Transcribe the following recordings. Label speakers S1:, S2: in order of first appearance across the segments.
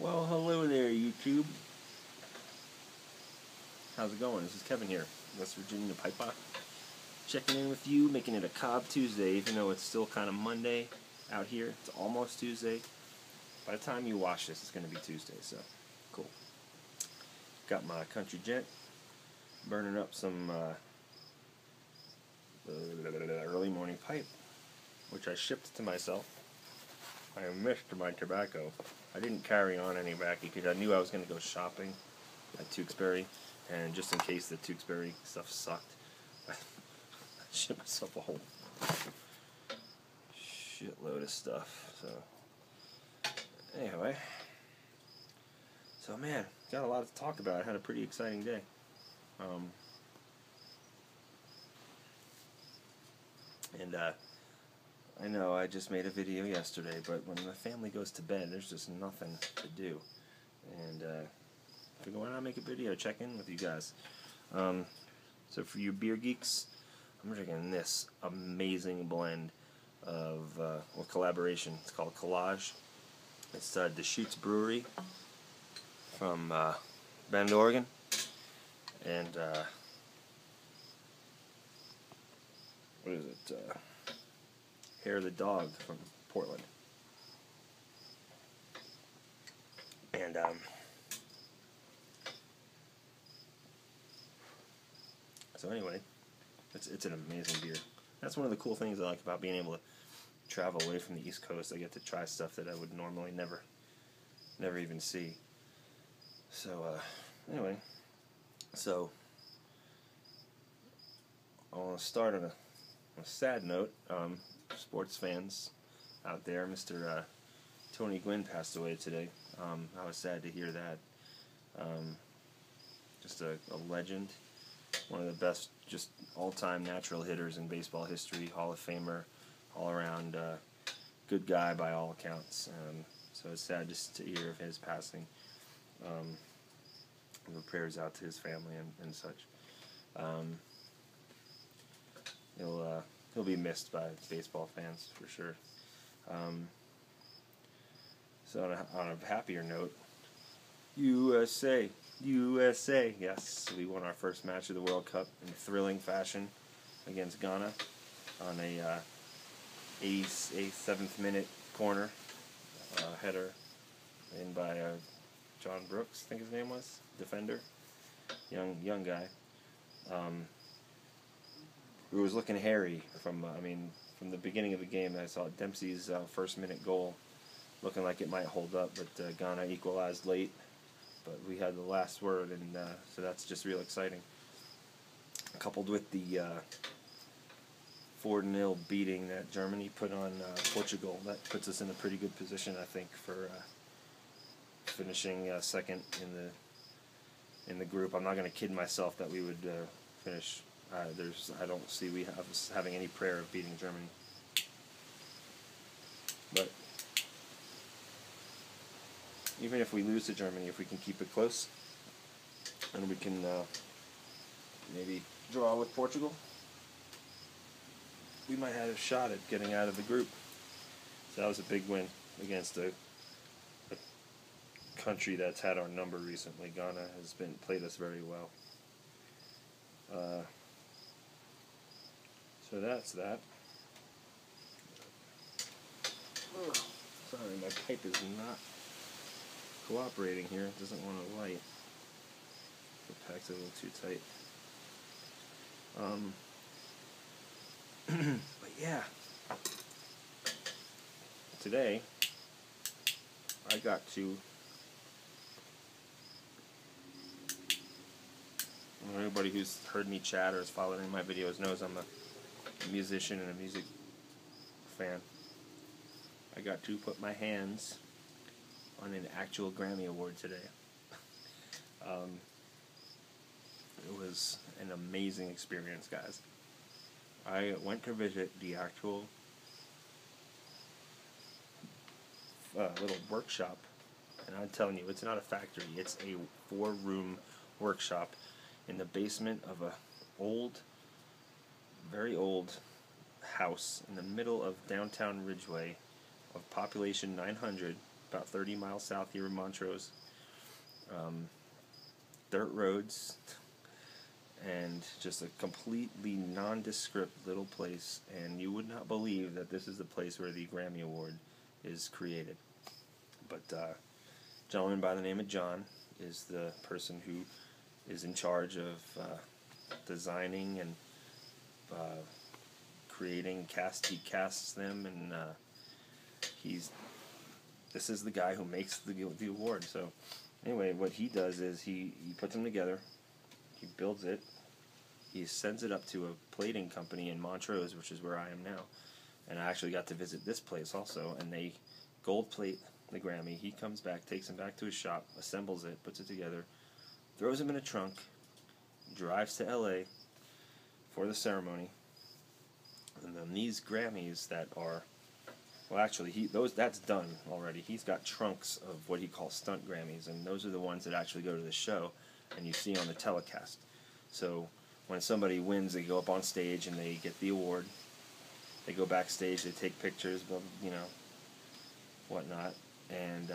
S1: Well, hello there, YouTube. How's it going? This is Kevin here, West Virginia Pipa. Checking in with you, making it a Cob Tuesday, even though it's still kind of Monday out here. It's almost Tuesday. By the time you watch this, it's going to be Tuesday, so cool. Got my country gent, burning up some early morning pipe, which I shipped to myself. I missed my tobacco. I didn't carry on any back because I knew I was going to go shopping at Tewksbury, and just in case the Tewksbury stuff sucked, I shipped myself a whole shitload of stuff. So anyway, man, got a lot to talk about. I had a pretty exciting day. I know I just made a video yesterday, but when the family goes to bed, there's just nothing to do. And I figured, why not make a video, check in with you guys. So for you beer geeks, I'm drinking this amazing blend of, collaboration. It's called Collage. It's Deschutes Brewery from Bend, Oregon. And, what is it? Hair of the Dog from Portland. And so anyway, it's an amazing beer. That's one of the cool things I like about being able to travel away from the East Coast. I get to try stuff that I would normally never even see. So anyway, so I want to start on a sad note. Sports fans out there, Mr. Tony Gwynn passed away today. I was sad to hear that. Just a legend, one of the best, just all-time natural hitters in baseball history, Hall of Famer, all-around good guy by all accounts. So it's sad just to hear of his passing. Prayers out to his family and such. He'll be missed by baseball fans for sure. So on a happier note, USA, yes, we won our first match of the World Cup in thrilling fashion against Ghana on a 87th minute corner header in by John Brooks, I think his name was, defender, young guy. It was looking hairy from the beginning of the game. I saw Dempsey's first minute goal looking like it might hold up, but Ghana equalized late. But we had the last word, and so that's just real exciting. Coupled with the 4-0 beating that Germany put on Portugal, that puts us in a pretty good position, I think, for finishing second in the group. I'm not going to kid myself that we would finish. I don't see we having any prayer of beating Germany. But even if we lose to Germany, if we can keep it close, and we can maybe draw with Portugal, we might have a shot at getting out of the group. So that was a big win against a country that's had our number recently. Ghana has played us very well. So that's that. Oh, sorry, my pipe is not cooperating here. It doesn't want to light. The pack's a little too tight. But yeah, today I got to. Anybody who's heard me chat or has followed any of my videos knows I'm a musician and a music fan. I got to put my hands on an actual Grammy Award today. It was an amazing experience, guys. I went to visit the actual little workshop, and I'm telling you, it's not a factory. It's a 4-room workshop in the basement of a very old house in the middle of downtown Ridgeway of population 900 about 30 miles south here of Montrose. Dirt roads, and just a completely nondescript little place, and you would not believe that this is the place where the Grammy Award is created. But a gentleman by the name of John is the person who is in charge of designing and creating. He casts them, and this is the guy who makes the award. So anyway, what he does is he puts them together, he builds it, he sends it up to a plating company in Montrose, which is where I am now. And I actually got to visit this place also, and they gold plate the Grammy. He comes back, takes him back to his shop, assembles it, puts it together, throws him in a trunk, drives to LA for the ceremony. And then these Grammys that are, well, actually, that's done already. He's got trunks of what he calls stunt Grammys, and those are the ones that actually go to the show and you see on the telecast. So when somebody wins, they go up on stage and they get the award. They go backstage, they take pictures, whatnot, and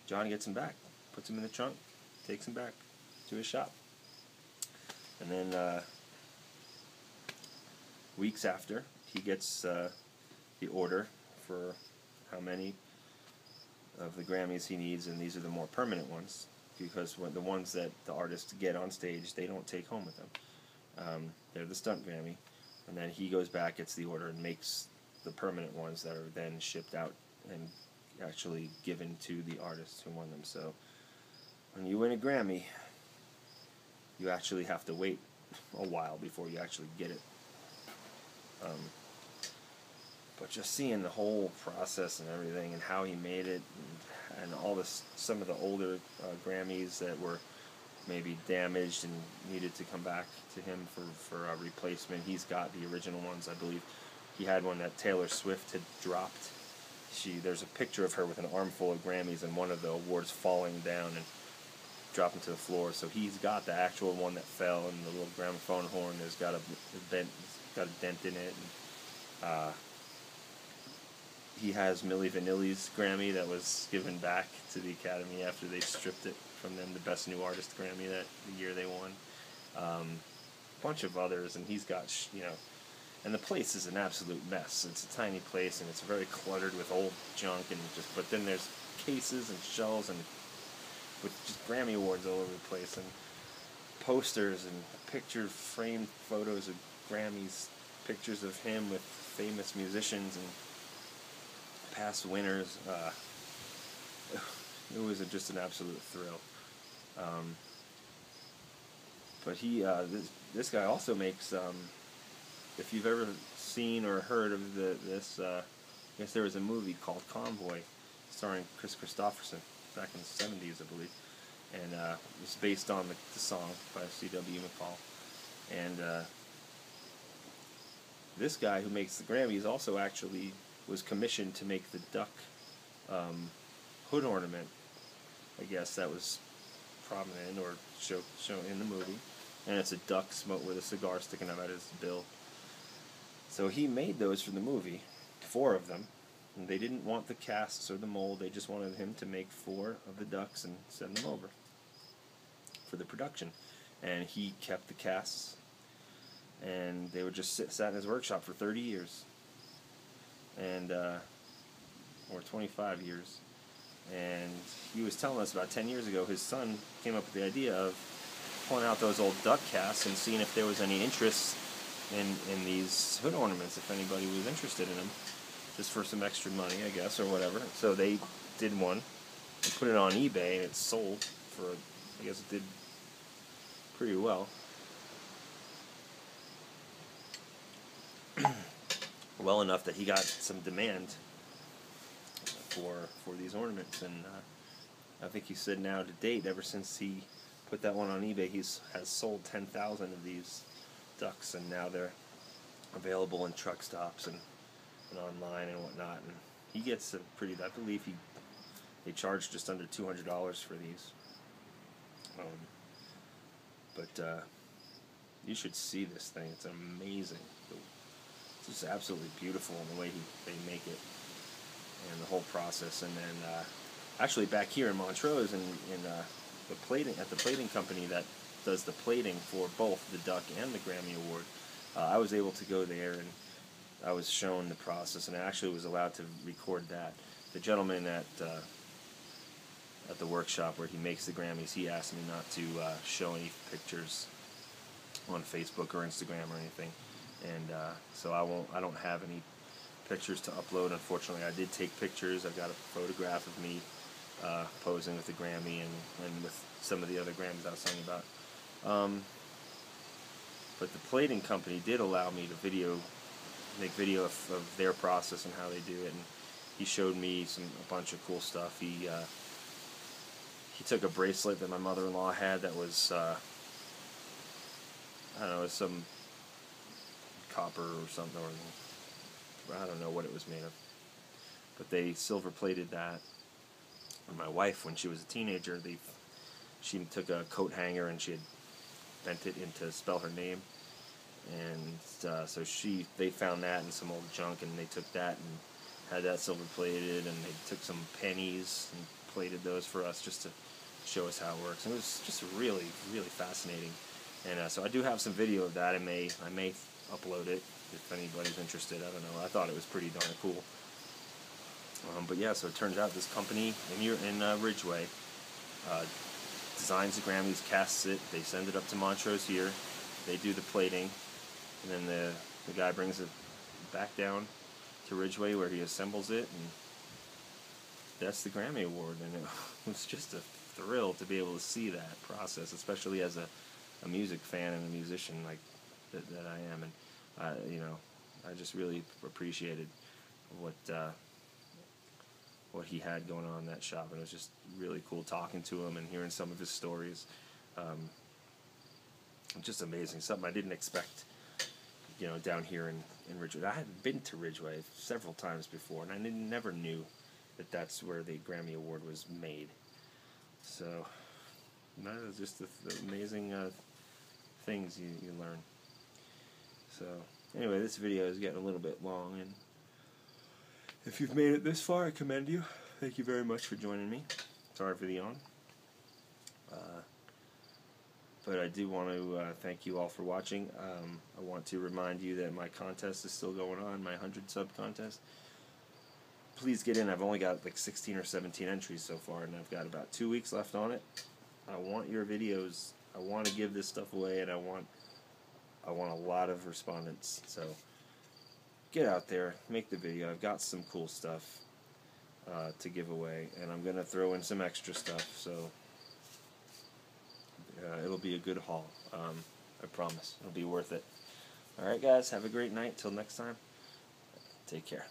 S1: John gets him back, puts him in the trunk, takes him back to his shop. And then weeks after, he gets the order for how many of the Grammys he needs, and these are the more permanent ones, because when the ones that the artists get on stage, they don't take home with them. They're the stunt Grammy, and then he goes back, gets the order, and makes the permanent ones that are then shipped out and actually given to the artists who won them. So when you win a Grammy, you actually have to wait a while before you actually get it. But just seeing the whole process and everything, and how he made it, and all this, some of the older Grammys that were maybe damaged and needed to come back to him for a replacement. He's got the original ones, I believe. He had one that Taylor Swift had dropped. There's a picture of her with an armful of Grammys, and one of the awards falling down and dropping to the floor. So he's got the actual one that fell, and the little gramophone horn has got a dent in it. And, he has Milli Vanilli's Grammy that was given back to the Academy after they stripped it from them, the Best New Artist Grammy that the year they won. A bunch of others, and he's got, and the place is an absolute mess. It's a tiny place, and it's very cluttered with old junk, and but then there's cases and shelves and with just Grammy awards all over the place, and posters and picture framed photos of Grammys, pictures of him with famous musicians and past winners. It was just an absolute thrill. But this guy also makes, if you've ever seen or heard of this, I guess there was a movie called Convoy, starring Chris Christopherson, back in the 70s, I believe, and it was based on the song by C.W. McCall. And this guy who makes the Grammys also actually was commissioned to make the duck hood ornament, I guess, that was prominent or shown in the movie. And it's a duck with a cigar sticking out of his bill. So he made those for the movie, 4 of them. And they didn't want the casts or the mold, they just wanted him to make 4 of the ducks and send them over for the production. And he kept the casts, and they would just sat in his workshop for 30 years. And or 25 years, and he was telling us about 10 years ago his son came up with the idea of pulling out those old duck casts and seeing if there was any interest in these hood ornaments, if anybody was interested in them, just for some extra money, I guess, or whatever. So they did one and put it on eBay, and it sold for, I guess it did pretty well. Well enough that he got some demand for these ornaments, and I think he said now to date, ever since he put that one on eBay, has sold 10,000 of these ducks, and now they're available in truck stops and online and whatnot. And he gets a pretty, I believe they charge just under $200 for these. But you should see this thing. It's amazing. It's just absolutely beautiful in the way they make it. and the whole process. And then actually back here in Montrose, in the plating company that does the plating for both the Duck and the Grammy Award, I was able to go there, and I was shown the process, and I actually was allowed to record that. The gentleman at the workshop where he makes the Grammys, he asked me not to show any pictures on Facebook or Instagram or anything, and so I don't have any pictures to upload. Unfortunately, I did take pictures. I got a photograph of me posing with the Grammy and with some of the other Grammys I was talking about. But the plating company did allow me to make video of their process and how they do it, and he showed me a bunch of cool stuff. He took a bracelet that my mother-in-law had that was I don't know, it was some copper or something, or I don't know what it was made of, but they silver plated that. And my wife, when she was a teenager, she took a coat hanger and she had bent it to spell her name, and so they found that in some old junk, and they took that and had that silver plated, and they took some pennies and plated those for us just to show us how it works. And it was just really, really fascinating. And so I do have some video of that. I may upload it if anybody's interested. I don't know. I thought it was pretty darn cool. But yeah, so it turns out this company in Ridgeway designs the Grammys, casts it, they send it up to Montrose here, they do the plating, and then the guy brings it back down to Ridgeway where he assembles it, and that's the Grammy Award. And it was just a thrill to be able to see that process, especially as a music fan and a musician like that I am. And you know, I just really appreciated what he had going on in that shop, and it was just really cool talking to him and hearing some of his stories. Just amazing, something I didn't expect, you know, down here in Ridgeway. I had been to Ridgeway several times before, and I never knew that that's where the Grammy Award was made. So that is just the amazing things you learn. So anyway, this video is getting a little bit long, and if you've made it this far, I commend you. Thank you very much for joining me. Sorry for the yawn. But I do want to thank you all for watching. I want to remind you that my contest is still going on, my 100 sub contest. Please get in. I've only got like 16 or 17 entries so far, and I've got about 2 weeks left on it. I want your videos. I want to give this stuff away, and I want a lot of respondents. So get out there, make the video. I've got some cool stuff to give away, and I'm going to throw in some extra stuff, so it'll be a good haul. I promise. It'll be worth it. Alright guys, have a great night. Till next time, take care.